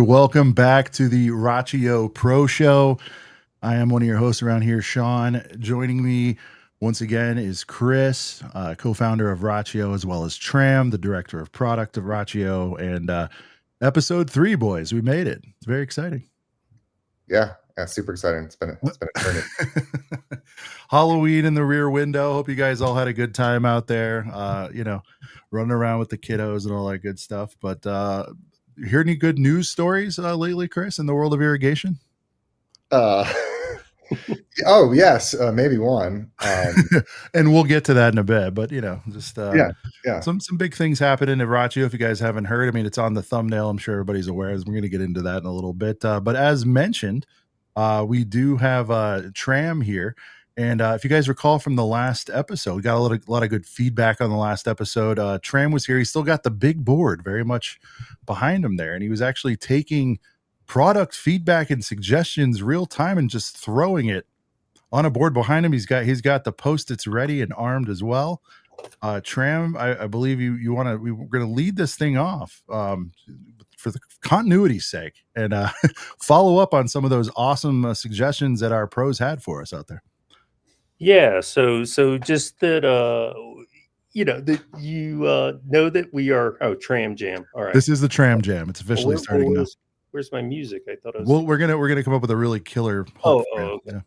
Welcome back to the Rachio Pro Show. I am one of your hosts around here, Sean. Joining me once again is Chris, co-founder of Rachio, as well as Tram, the director of product of Rachio. And episode 3, boys, we made it. It's very exciting. Yeah, super exciting. It's been a journey. Halloween in the rear window. Hope you guys all had a good time out there, running around with the kiddos and all that good stuff. But you hear any good news stories lately, Chris, in the world of irrigation? Oh yes, maybe one. And we'll get to that in a bit. But some big things happening at Rachio. If you guys haven't heard, I mean, it's on the thumbnail. I'm sure everybody's aware. We're going to get into that in a little bit. But as mentioned, we do have Tram here. And if you guys recall from the last episode, we got a lot of good feedback on the last episode. Tram was here. He still got the big board very much behind him there. And he was actually taking product feedback and suggestions real time and just throwing it on a board behind him. He's got the Post-its ready and armed as well. Tram, I believe we're going to lead this thing off for the continuity's sake and follow up on some of those awesome suggestions that our pros had for us out there. Yeah, so just that that you know that we are Tram Jam. All right. This is the Tram Jam. It's officially starting now. Where's my music? I thought I was. Well, we're gonna come up with a really killer. Okay. Yeah.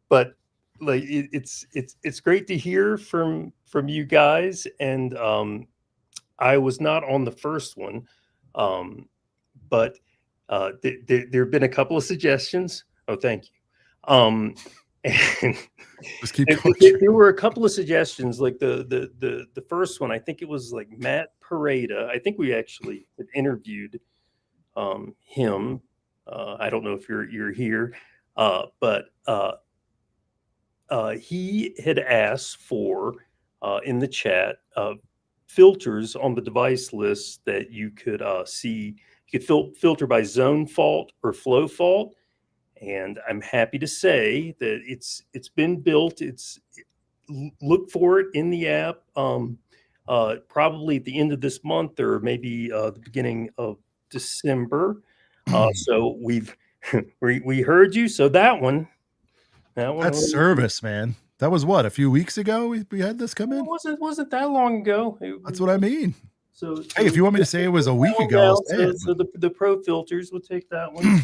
But like it's great to hear from you guys, and I was not on the first one, but there have been a couple of suggestions. Oh, thank you. And just keep there were a couple of suggestions, like the first one. I think it was like Matt Pareda. I think we actually had interviewed him. I don't know if you're here, but he had asked for in the chat filters on the device list that you could see. You could filter by zone fault or flow fault. And I'm happy to say that it's been built. Look for it in the app, probably at the end of this month or maybe the beginning of December. So we heard you. So that one. That's service, man. That was what, a few weeks ago we had this come in? It wasn't that long ago. That's what I mean. So hey, if you want me to say it was a week ago, I'll say it. So the pro filters, we'll take that one.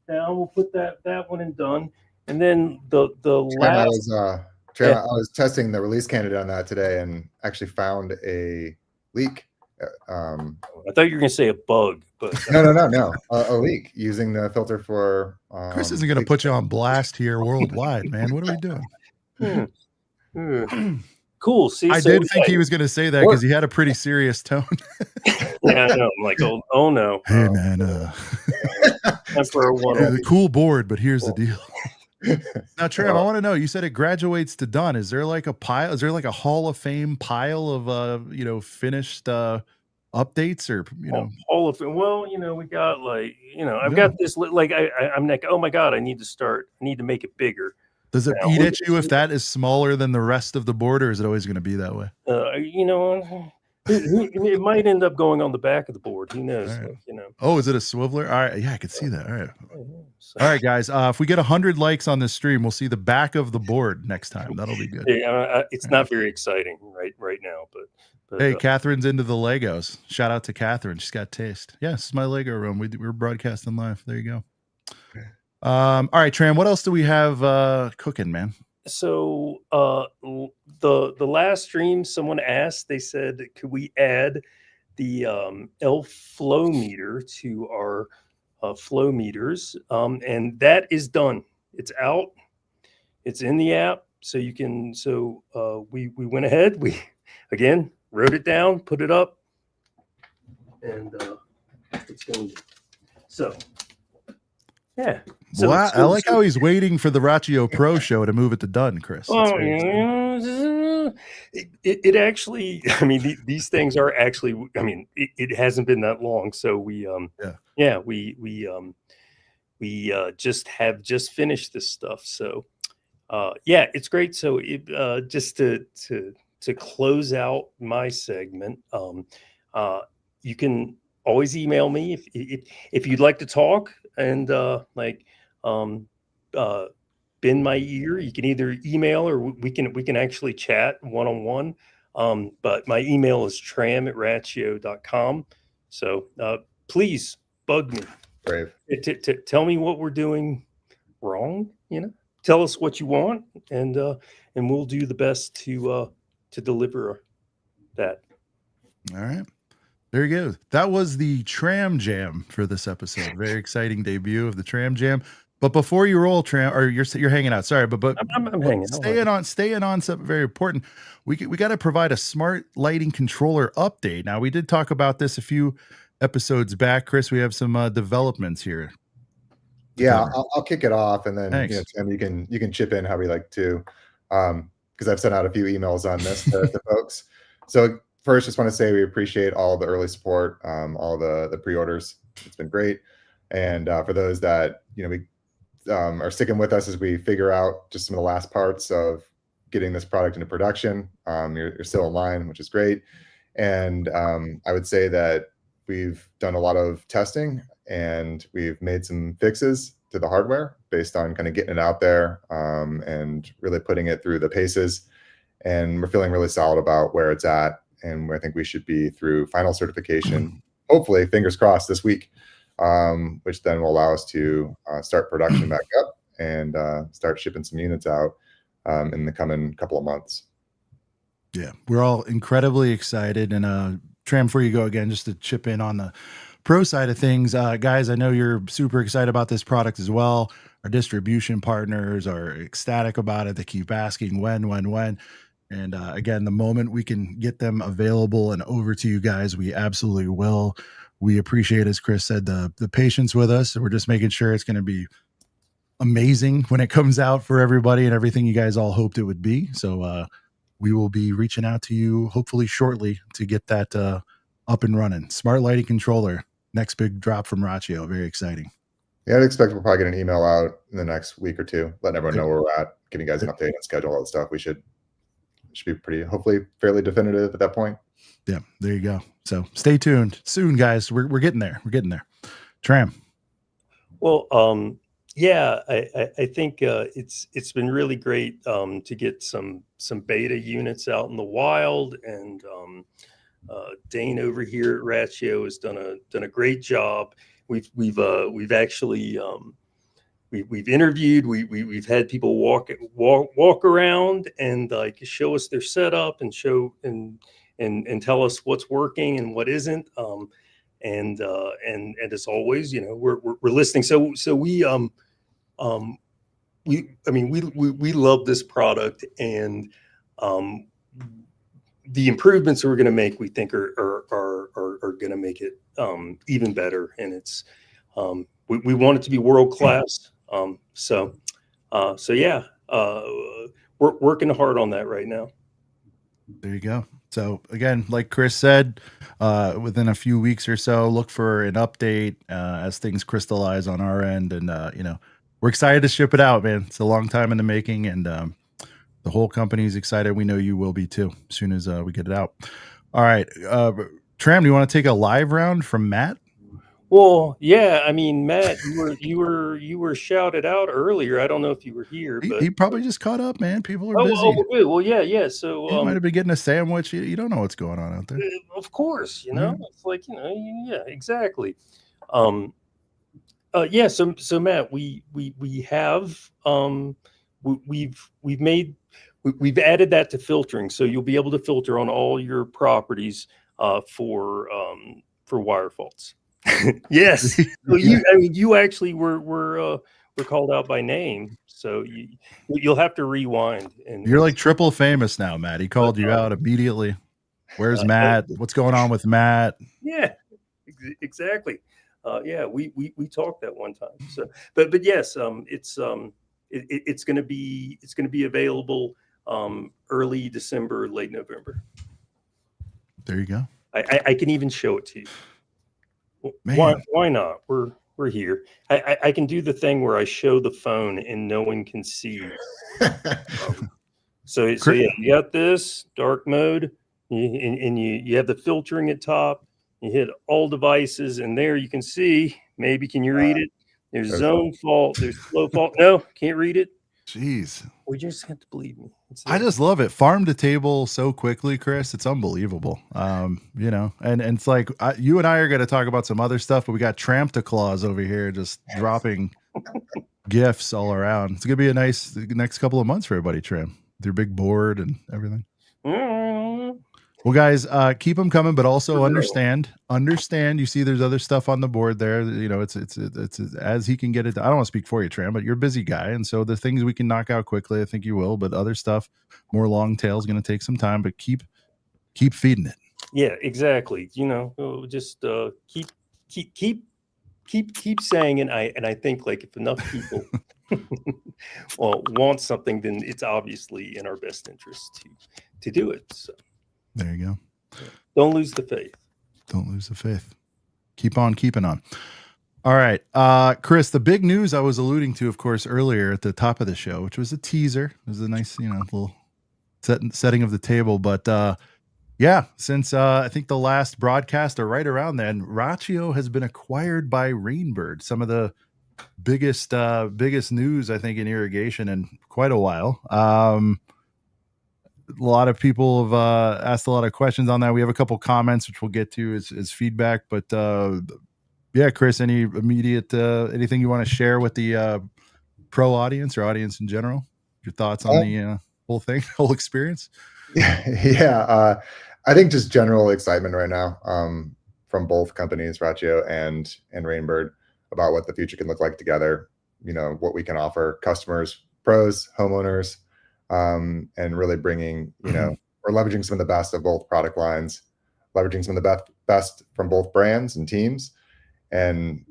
Now we'll put that one in done, and then the last. I was testing the release candidate on that today, and actually found a leak. I thought you were going to say a bug, but no, a leak using the filter for. Chris isn't going to put you on blast here worldwide, man. What are we doing? Cool. See, I did think he was going to say that because he had a pretty serious tone. Yeah, I know. I'm like, oh no. Hey, man. For a cool board, but here's the deal. Now, Tram, I want to know. You said it graduates to done. Is there like a pile? Is there like a Hall of Fame pile of finished updates or Hall of Fame? Well, we got I've got this like I'm like, oh my god, I need to make it bigger. Does it eat at you if that is smaller than the rest of the board, or is it always going to be that way? It might end up going on the back of the board. Who knows? Right. Oh, is it a swiveler? All right. Yeah, I could see that. All right. All right, guys. If we get 100 likes on this stream, we'll see the back of the board next time. That'll be good. It's not very exciting right now, but hey, Catherine's into the Legos. Shout out to Catherine. She's got taste. Yeah, this is my Lego room. We're broadcasting live. There you go. All right, Tram, what else do we have cooking, man? So the last stream, someone asked, they said, could we add the ELF flow meter to our flow meters? And that is done. It's out. It's in the app. So you can, we went ahead. We, again, wrote it down, put it up, and it's going. So, yeah. So, wow, I like how he's waiting for the Rachio Pro show to move it to done, Chris. Oh, yeah. It actually, I mean, these things are actually, I mean, it hasn't been that long. So we just finished this stuff. So, yeah, it's great. So just to close out my segment, you can always email me if you'd like to talk and bend my ear. You can either email or we can actually chat one-on-one. But my email is tram@rachio.com. So please bug me. Brave. Tell me what we're doing wrong. Tell us what you want, and we'll do the best to deliver that. All right. There you go. That was the Tram Jam for this episode. Very exciting debut of the Tram Jam. But before you roll, Tram, or you're hanging out. Sorry, but I'm hanging. Staying on something very important. We got to provide a smart lighting controller update. Now, we did talk about this a few episodes back, Chris. We have some developments here. Yeah, I'll kick it off, and then Tim, you can chip in how we like to, because I've sent out a few emails on this to folks. So first, just want to say we appreciate all the early support, all the pre-orders. It's been great, and for those that we are sticking with us as we figure out just some of the last parts of getting this product into production, you're still in line, which is great. And I would say that we've done a lot of testing, and we've made some fixes to the hardware based on kind of getting it out there and really putting it through the paces. And we're feeling really solid about where it's at, and where I think we should be through final certification, hopefully, fingers crossed, this week, which then will allow us to start production back up and start shipping some units out in the coming couple of months. Yeah, we're all incredibly excited. And Tram, before you go again, just to chip in on the pro side of things, guys, I know you're super excited about this product as well. Our distribution partners are ecstatic about it. They keep asking when. And again, the moment we can get them available and over to you guys, we absolutely will. We appreciate, as Chris said, the patience with us. We're just making sure it's going to be amazing when it comes out for everybody and everything you guys all hoped it would be. So we will be reaching out to you hopefully shortly to get that up and running. Smart lighting controller, next big drop from Rachio. Very exciting. Yeah, I'd expect we'll probably get an email out in the next week or two, letting everyone know where we're at, giving you guys an update on schedule, all that stuff. We should be pretty, hopefully, fairly definitive at that point. Yeah, there you go. So stay tuned soon, guys. We're getting there. We're getting there. Tram. Well, yeah, I think it's been really great to get some beta units out in the wild, and Dane over here at Rachio has done a great job. We've actually we've interviewed, we've had people walk around and like show us their setup and show and tell us what's working and what isn't. And as always, we're listening. So we love this product, and the improvements we're going to make, we think are going to make it even better. And it's we want it to be world class. So yeah, we're working hard on that right now. There you go. So again, like Chris said, within a few weeks or so, look for an update as things crystallize on our end. And, we're excited to ship it out, man. It's a long time in the making, and the whole company is excited. We know you will be too, as soon as we get it out. All right. Tram, do you want to take a live round from Matt? Well, yeah. I mean, Matt, you were shouted out earlier. I don't know if you were here, but he probably just caught up, man. People are busy. Oh, well, yeah. So he might have been getting a sandwich. You don't know what's going on out there. Of course, it's like yeah, exactly. Yeah. So Matt, we have we've added that to filtering, so you'll be able to filter on all your properties for wire faults. Yes. So you actually were called out by name, so you'll have to rewind. And you're like triple famous now, Matt. He called you out immediately. Where's Matt? What's going on with Matt? Yeah, exactly. Yeah, we talked that one time. So, but yes, it's going to be available early December, late November. There you go. I can even show it to you. Why not? We're here. I can do the thing where I show the phone and no one can see. So yeah, you got this dark mode, and you have the filtering at top. You hit all devices, and there you can see, maybe, can you read it? There's zone fault, there's flow fault. No, can't read it. Jeez. We just have to believe me. I just love it. Farm to table so quickly, Chris. It's unbelievable. You know, and it's like you and I are going to talk about some other stuff, but we got Tram to Claus over here just dropping gifts all around. It's going to be a nice next couple of months for everybody, Tram, with your big board and everything. Well, guys, keep them coming, but also understand. You see, there's other stuff on the board there. You know, it's as he can get it. I don't want to speak for you, Tram, but you're a busy guy, and so the things we can knock out quickly, I think you will. But other stuff, more long tail, is going to take some time. But keep feeding it. Yeah, exactly. You know, just keep saying it. And I think, like, if enough people want something, then it's obviously in our best interest to do it. So. There you go. Don't lose the faith. Don't lose the faith. Keep on keeping on. All right. Chris, the big news I was alluding to, of course, earlier at the top of the show, which was a teaser. It was a nice, you know, little setting of the table. But yeah, since I think the last broadcast or right around then, Rachio has been acquired by Rainbird. Some of the biggest news, I think, in irrigation in quite a while. A lot of people have asked a lot of questions on that. We have a couple comments, which we'll get to as feedback. But yeah, Chris, any immediate anything you want to share with the pro audience or audience in general? Your thoughts on the whole thing, whole experience? Yeah. I think just general excitement right now from both companies, Rachio and Rainbird, about what the future can look like together. You know, what we can offer customers, pros, homeowners. And really bringing, you know, we're leveraging some of the best of both product lines, leveraging some of the best from both brands and teams. And,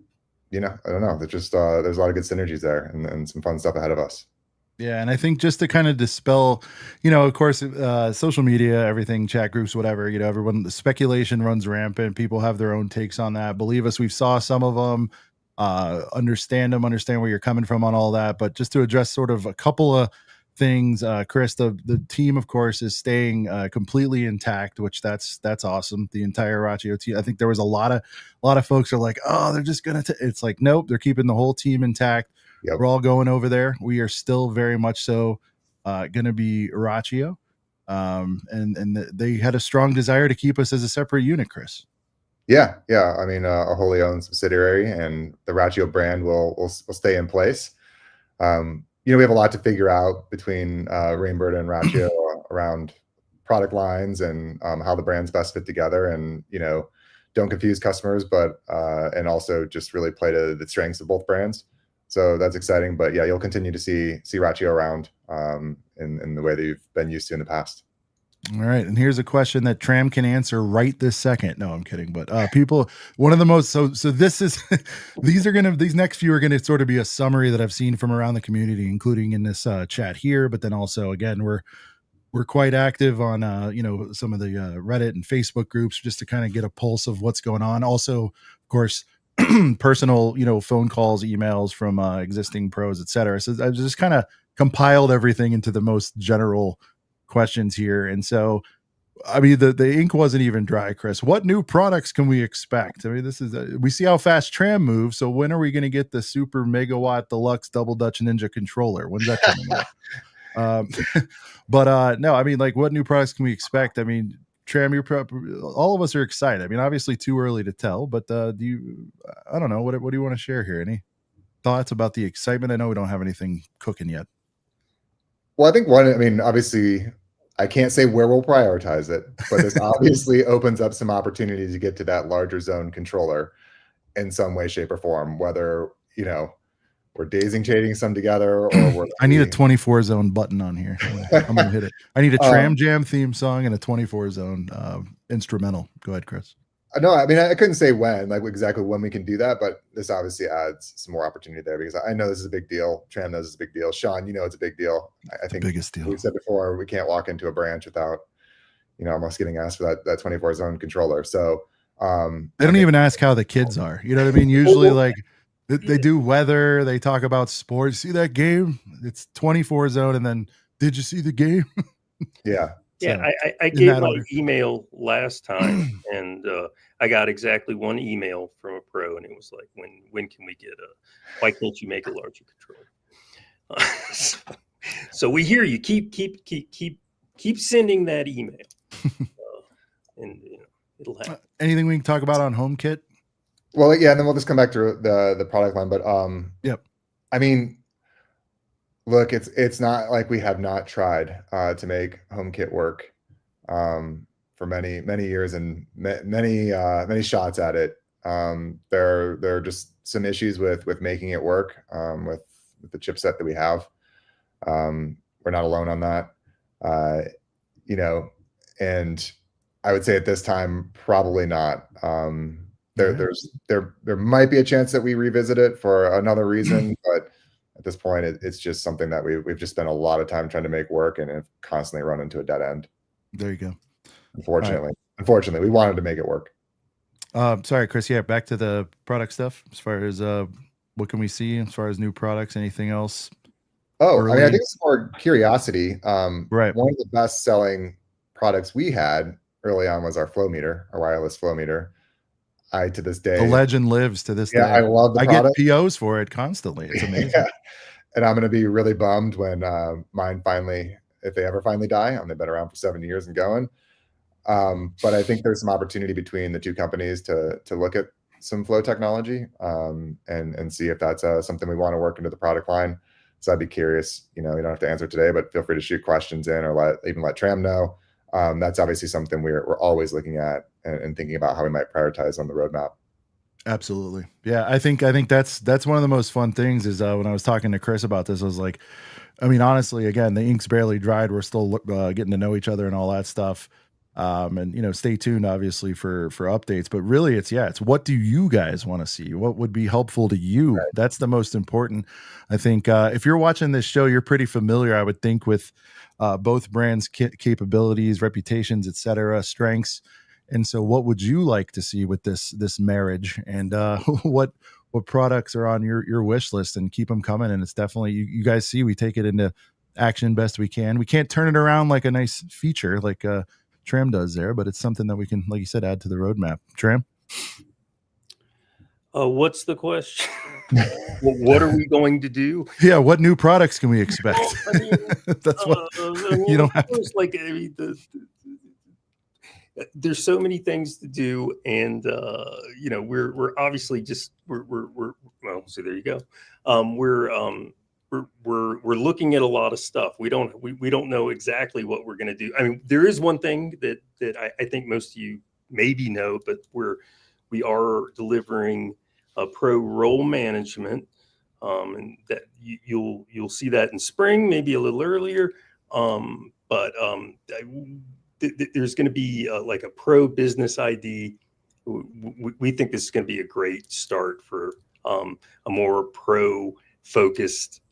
you know, I don't know, there's just, there's a lot of good synergies there and some fun stuff ahead of us. Yeah. And I think just to kind of dispel, you know, of course, social media, everything, chat groups, whatever, you know, the speculation runs rampant. People have their own takes on that. Believe us, we've saw some of them, understand where you're coming from on all that. But just to address sort of a couple of things, Chris, the team, of course, is staying completely intact, which that's awesome. The entire Rachio team. I think there was a lot of folks are like, oh, they're just gonna. It's like, nope, they're keeping the whole team intact. Yep. We're all going over there. We are still very much so gonna be Rachio, and they had a strong desire to keep us as a separate unit, Chris. Yeah. I mean, a wholly owned subsidiary, and the Rachio brand will stay in place. You know, we have a lot to figure out between Rainbird and Rachio around product lines and how the brands best fit together, and, you know, don't confuse customers, but and also just really play to the strengths of both brands. So that's exciting. But yeah, you'll continue to see Rachio around in the way that you've been used to in the past. All right. And here's a question that Tram can answer right this second. No, I'm kidding. But people, one of the most, so this is, these next few are going to sort of be a summary that I've seen from around the community, including in this chat here. But then also, again, we're quite active on, you know, some of the Reddit and Facebook groups just to kind of get a pulse of what's going on. Also, of course, personal, you know, phone calls, emails from existing pros, et cetera. So I just kind of compiled everything into the most general questions here. And so, I mean, the ink wasn't even dry, Chris. What new products can we expect? I mean, this is we see how fast Tram moves. So when are we going to get the super megawatt deluxe double Dutch Ninja controller? When's that coming out? But no, I mean, like, what new products can we expect? I mean, Tram, all of us are excited. I mean, obviously too early to tell, but I don't know, what do you want to share here? Any thoughts about the excitement? I know we don't have anything cooking yet. Well, I think obviously I can't say where we'll prioritize it, but this obviously opens up some opportunities to get to that larger zone controller in some way, shape, or form, whether, you know, we're daising shading some together, or I need a 24 zone button on here. I'm gonna hit it. I need a Tram Jam theme song and a 24 zone instrumental. Go ahead, Chris. No, I mean, I couldn't say when, like exactly when we can do that, but this obviously adds some more opportunity there, because I know this is a big deal. Tram knows it's a big deal. Sean, you know, it's a big deal. I think the biggest deal. We said before, we can't walk into a branch without, you know, almost getting asked for that 24 zone controller. So they don't even ask how the kids are. You know what I mean? Usually, like, they do weather, they talk about sports. See that game? It's 24 zone, and then, did you see the game? Yeah. Yeah, I gave my email last time, and I got exactly one email from a pro, and it was like, when can we get why can't you make a larger control? So we hear you. Keep sending that email, and it'll happen. Anything we can talk about on HomeKit? Well, yeah, and then we'll just come back to the product line. But yep. I mean, look, it's not like we have not tried to make HomeKit work for many years and many shots at it. There are just some issues with making it work with the chipset that we have. We're not alone on that, and I would say at this time, probably not. There might be a chance that we revisit it for another reason, but at this point, it's just something that we've just spent a lot of time trying to make work and have constantly run into a dead end. There you go. Unfortunately, we wanted to make it work. Sorry, Chris. Yeah, back to the product stuff. As far as what can we see as far as new products? Anything else? Oh, I mean, I think it's more curiosity. Right. One of the best selling products we had early on was our flow meter, our wireless flow meter. To this day, the legend lives to this day. I love the product. I get POs for it constantly. It's amazing. Yeah. And I'm going to be really bummed when mine finally, if they ever finally die. They've been around for 7 years and going. But I think there's some opportunity between the two companies to look at some flow technology and see if that's something we want to work into the product line. So I'd be curious. You don't have to answer today, but feel free to shoot questions in or let Tram know. That's obviously something we're always looking at and thinking about how we might prioritize on the roadmap. Absolutely. Yeah. I think that's one of the most fun things is when I was talking to Chris about this, I was like, I mean, honestly, again, the ink's barely dried. We're still getting to know each other and all that stuff. And stay tuned obviously for updates, but really it's what do you guys want to see? What would be helpful to you? Right. That's the most important. I think if you're watching this show, you're pretty familiar, I would think, with both brands' capabilities, reputations, etc., strengths. And so what would you like to see with this marriage, and what products are on your wish list, and keep them coming. And it's definitely, you guys see, we take it into action best we can. We can't turn it around like a nice feature like Tram does there, but it's something that we can, like you said, add to the roadmap. Tram? What's the question? What are we going to do? Yeah, what new products can we expect? Well, I mean, that's what you don't have to. Like, I mean, there's so many things to do, and we're obviously just we're well. So there you go. We're looking at a lot of stuff. We don't know exactly what we're going to do. I mean, there is one thing that I think most of you maybe know, but we are delivering a pro role management, and that you'll see that in spring, maybe a little earlier. There's going to be like a pro business ID. We think this is going to be a great start for a more pro focused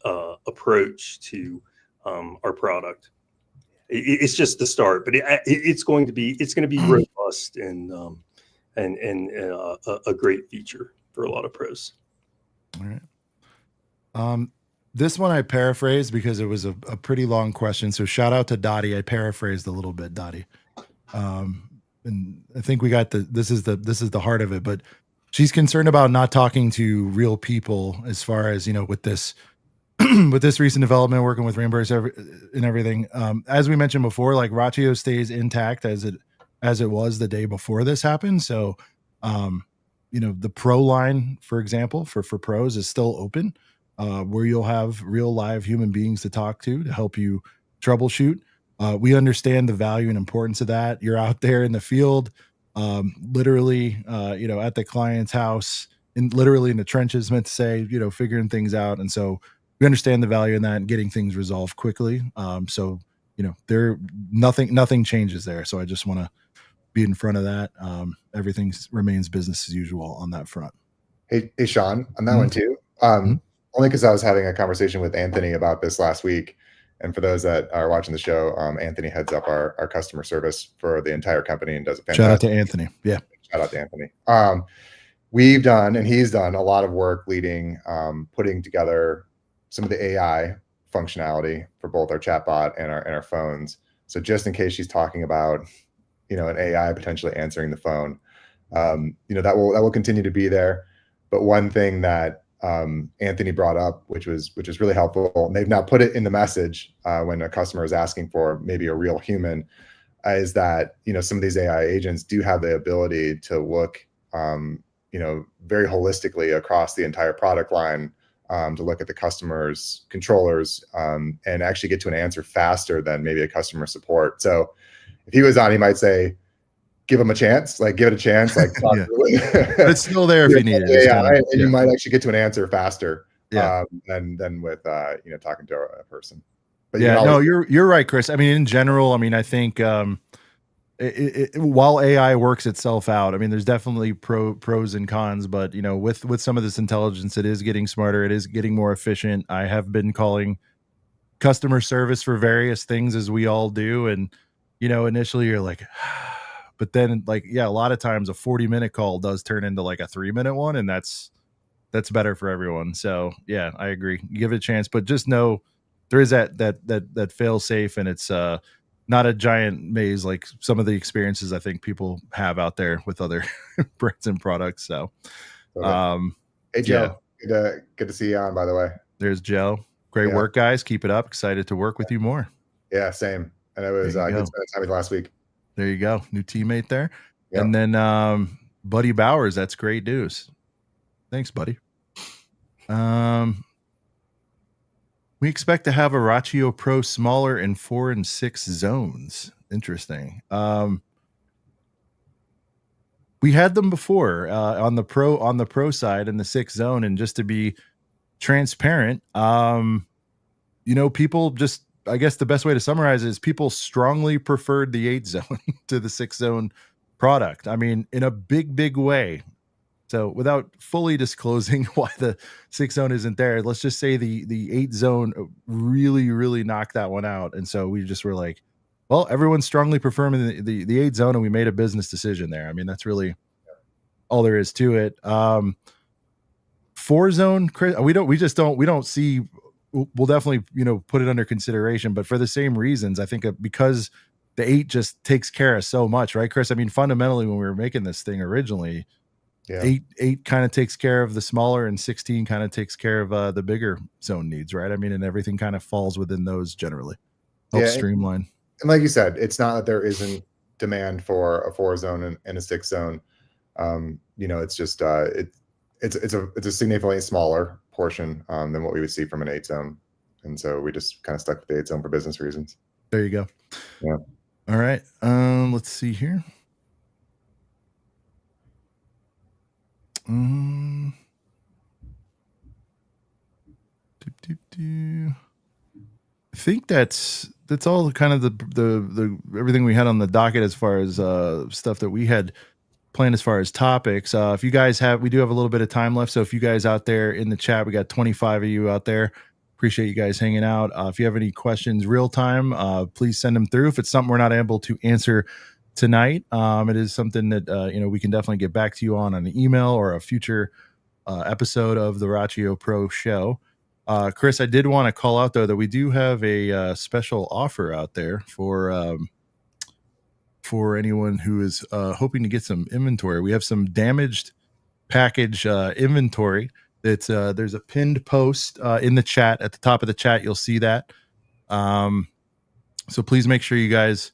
approach to our product. It's just the start, but it's going to be robust and a great feature for a lot of pros. All right. This one I paraphrased because it was a pretty long question. So shout out to Dottie. I paraphrased a little bit, Dottie. And I think we got this is the heart of it, but she's concerned about not talking to real people as far as, with this, with this recent development, working with Rainbird and everything. As we mentioned before, like Rachio stays intact as it was the day before this happened. So, the pro line, for example, for pros is still open, where you'll have real live human beings to talk to help you troubleshoot. We understand the value and importance of that. You're out there in the field, literally, at the client's house, literally in the trenches, meant to say, figuring things out. And so we understand the value in that and getting things resolved quickly. So, nothing changes there. So I just want to be in front of that. Everything remains business as usual on that front. Hey, Sean, on that one too. Only because I was having a conversation with Anthony about this last week. And for those that are watching the show, Anthony heads up our customer service for the entire company and does a fantastic. Shout out to Anthony. Yeah. Shout out to Anthony. We've done, and he's done a lot of work leading, putting together some of the AI functionality for both our chatbot and our phones. So just in case she's talking about, an AI potentially answering the phone, that will continue to be there. But one thing that Anthony brought up, which was really helpful, and they've now put it in the message when a customer is asking for maybe a real human, is that some of these AI agents do have the ability to look very holistically across the entire product line, to look at the customer's controllers, and actually get to an answer faster than maybe a customer support. So if he was on, he might say, give him a chance, give it a chance, yeah. It's still there if you need it. And you might actually get to an answer faster than with talking to a person. But you're right, Chris. I mean, in general, I think while AI works itself out, there's definitely pros and cons, but with some of this intelligence, it is getting smarter, it is getting more efficient. I have been calling customer service for various things, as we all do, and initially you're like, but then a lot of times a 40-minute call does turn into like a 3-minute one, and that's better for everyone. So yeah, I agree. You give it a chance, but just know there is that fail safe, and it's not a giant maze like some of the experiences I think people have out there with other brands and products. So, hey Joe, good to see you on, by the way. There's Joe. Great work, guys. Keep it up. Excited to work with you more. Yeah, same. And it was good spending time with you last week. There you go. New teammate there. Yep. And then Buddy Bowers, that's great news. Thanks, buddy. We expect to have a Rachio Pro smaller in 4 and 6 zones. Interesting. We had them before on the pro side in the 6 zone, and just to be transparent, people just, I guess the best way to summarize it is people strongly preferred the 8 zone to the 6 zone product. In a big way. So without fully disclosing why the 6 zone isn't there, let's just say the 8 zone really knocked that one out. And so we just were like, well, everyone's strongly preferring the 8 zone, and we made a business decision there. That's really all there is to it. 4 zone, we don't see, we'll definitely, put it under consideration, but for the same reasons, I think because the 8 just takes care of so much, right, Chris? Fundamentally, when we were making this thing originally, 8 kind of takes care of the smaller, and 16 kind of takes care of the bigger zone needs, right? And everything kind of falls within those generally. Helps streamline. And like you said, it's not that there isn't demand for a 4 zone and a 6 zone. It's just it's a significantly smaller portion than what we would see from an 8 zone, and so we just kind of stuck with the 8 zone for business reasons. There you go. Yeah. All right. Let's see here. I think that's all kind of the everything we had on the docket as far as stuff that we had planned as far as topics. If you guys we do have a little bit of time left, so if you guys out there in the chat, we got 25 of you out there. Appreciate you guys hanging out. If you have any questions real time, please send them through. If it's something we're not able to answer tonight, it is something that we can definitely get back to you on an email or a future episode of the Rachio Pro show. Chris, I did want to call out though that we do have a special offer out there for anyone who is hoping to get some inventory. We have some damaged package inventory. It's there's a pinned post in the chat. At the top of the chat, you'll see that. So please make sure you guys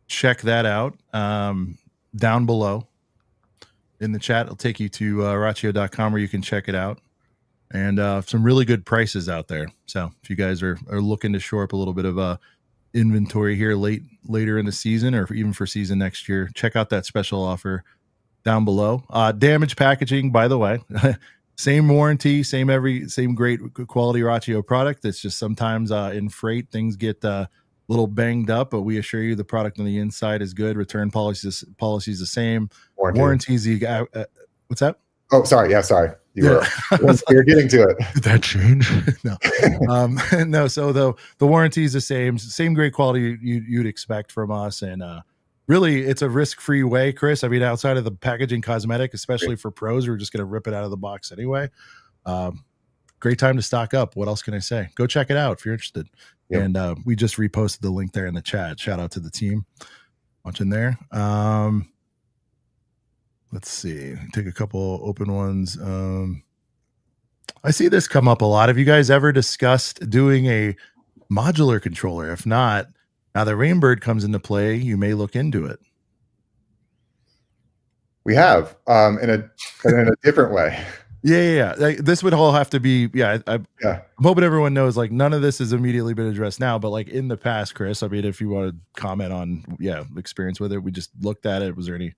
check that out down below in the chat. It'll take you to rachio.com where you can check it out, and some really good prices out there. So if you guys are looking to shore up a little bit of inventory here later in the season, or even for season next year, check out that special offer down below. Damaged packaging, by the way, same warranty, same great quality Rachio product. It's just sometimes in freight things get little banged up, but we assure you the product on the inside is good. Return policy is the same. Warranties, what's that? Oh, sorry. Yeah, sorry. You're getting to it. Did that change? No. No. So the warranty is the same great quality you'd expect from us, and really, it's a risk-free way, Chris. Outside of the packaging cosmetic, especially for pros, we're just going to rip it out of the box anyway. great time to stock up. What else can I say? Go check it out if you're interested. Yep. And we just reposted the link there in the chat. Shout out to the team watching there. Let's see. Take a couple open ones. I see this come up a lot. Have you guys ever discussed doing a modular controller? If not, now that Rainbird comes into play, you may look into it. We have, in a different way. Yeah. Like, this would all have to be, I'm hoping everyone knows, like, none of this has immediately been addressed now, but like in the past, Chris, I mean, if you want to comment on, experience with it, we just looked at it. Was there any,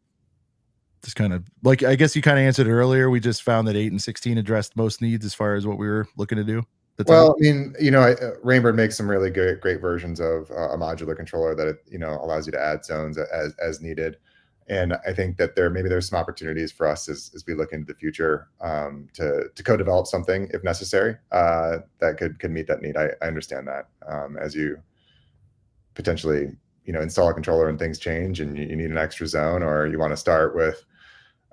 just kind of like, I guess you kind of answered it earlier. We just found that 8 and 16 addressed most needs as far as what we were looking to do. Well, I mean, Rainbird makes some really great versions of a modular controller that, allows you to add zones as needed. And I think that there's some opportunities for us as we look into the future to co-develop something if necessary that could meet that need. I understand that as you potentially install a controller and things change and you need an extra zone, or you want to start with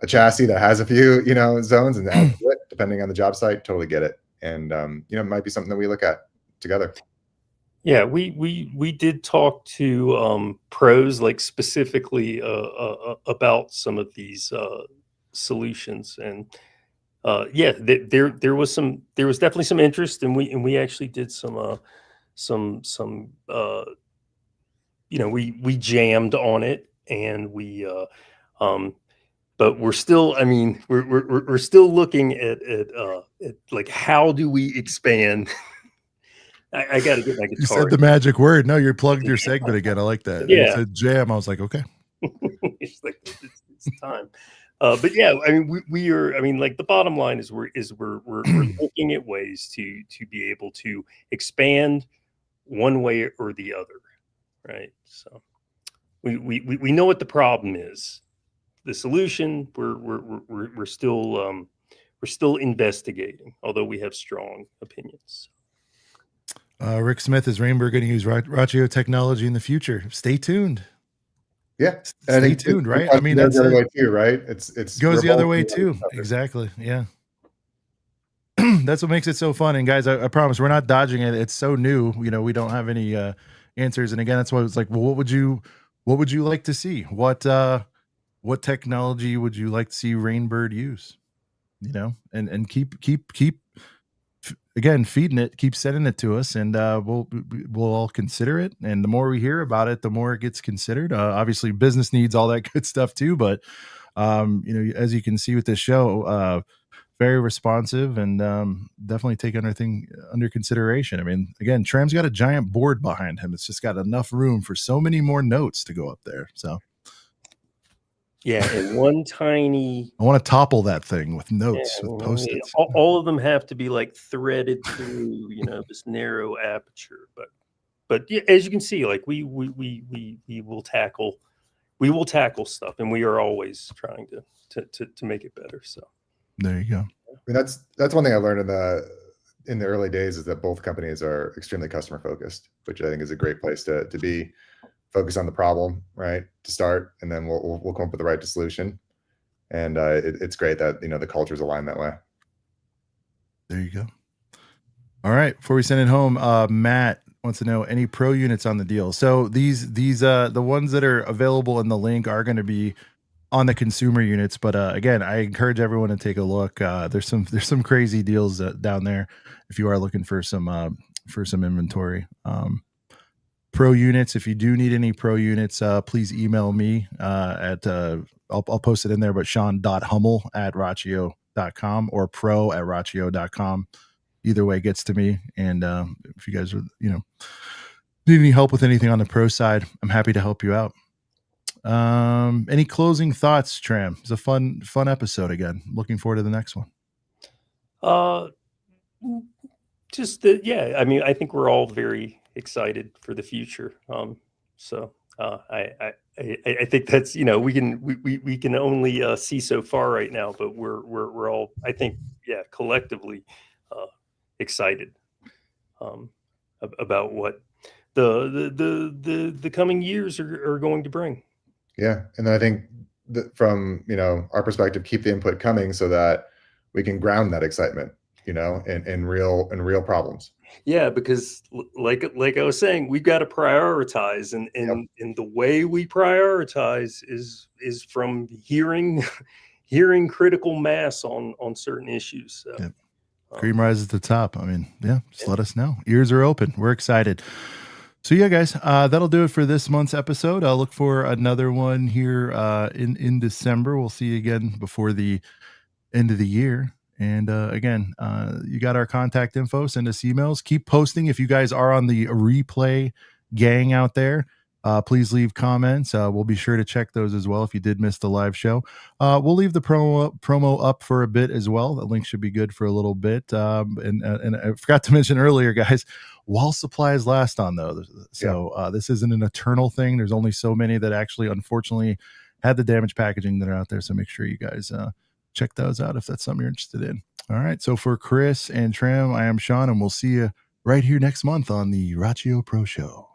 a chassis that has a few zones and add to it depending on the job site. Totally get it. And it might be something that we look at together. Yeah, we did talk to pros, like specifically about some of these solutions, and there was definitely some interest, and we actually did we jammed on it, and but we're still, I mean, we're still looking at like, how do we expand? I got to get my guitar. You said the magic word. No, you plugged your segment again. I like that. Yeah. You said jam. I was like, okay. It's like, it's time. But yeah, I mean, we are. I mean, like, the bottom line is we're looking at ways to be able to expand one way or the other, right? So we know what the problem is. The solution, we're still investigating, although we have strong opinions. Rick Smith, is Rainbird going to use Rachio technology in the future? Stay tuned. Yeah, stay tuned, right? I mean, that's the other way too, right? It goes the other way too. Exactly. Yeah. That's what makes it so fun. And guys, I promise we're not dodging it. It's so new. We don't have any answers. And again, that's why it's like, well, what would you like to see? What technology would you like to see Rainbird use? And keep again, feeding it, keep sending it to us, and we'll all consider it. And the more we hear about it, the more it gets considered. Obviously, business needs all that good stuff too. But as you can see with this show, very responsive, and definitely take everything under consideration. I mean, again, Tram's got a giant board behind him. It's just got enough room for so many more notes to go up there. So. Yeah, and one tiny. I want to topple that thing with notes, with Post-its. All of them have to be like threaded through, this narrow aperture. But yeah, as you can see, like we will tackle stuff, and we are always trying to make it better. So there you go. I mean, that's one thing I learned in the early days, is that both companies are extremely customer focused, which I think is a great place to be. Focus on the problem, right, to start, and then we'll come up with the right solution. And it's great that the cultures align that way. There you go. All right, before we send it home, Matt wants to know any pro units on the deal. So these the ones that are available in the link are going to be on the consumer units, but again, I encourage everyone to take a look. There's some crazy deals down there if you are looking for some inventory. Pro units, if you do need any pro units, please email me at I'll post it in there, but Sean.Hummel@Rachio.com or pro@Rachio.com. Either way gets to me. And if you guys are need any help with anything on the pro side, I'm happy to help you out. Any closing thoughts, Tram? It's a fun episode again. Looking forward to the next one. Just that, yeah, I mean, I think we're all very excited for the future. So I think that's, we can only see so far right now, but we're all, I think, collectively excited about what the coming years are going to bring. Yeah, and then I think that from our perspective, keep the input coming so that we can ground that excitement and real problems. Yeah, because like I was saying, we've got to prioritize, and the way we prioritize is from hearing critical mass on certain issues. So, yep. Cream rises to the top. I mean, just let us know. Ears are open. We're excited. So yeah, guys, that'll do it for this month's episode. I'll look for another one here in December. We'll see you again before the end of the year. And again, you got our contact info. Send us emails. Keep posting. If you guys are on the replay gang out there, please leave comments. We'll be sure to check those as well if you did miss the live show. We'll leave the promo up for a bit as well. The link should be good for a little bit. And I forgot to mention earlier, guys, while supplies last on though. So this isn't an eternal thing. There's only so many that actually, unfortunately, had the damaged packaging that are out there. So make sure you guys check those out if that's something you're interested in. All right. So for Chris and Tram, I am Sean, and we'll see you right here next month on the Rachio Pro Show.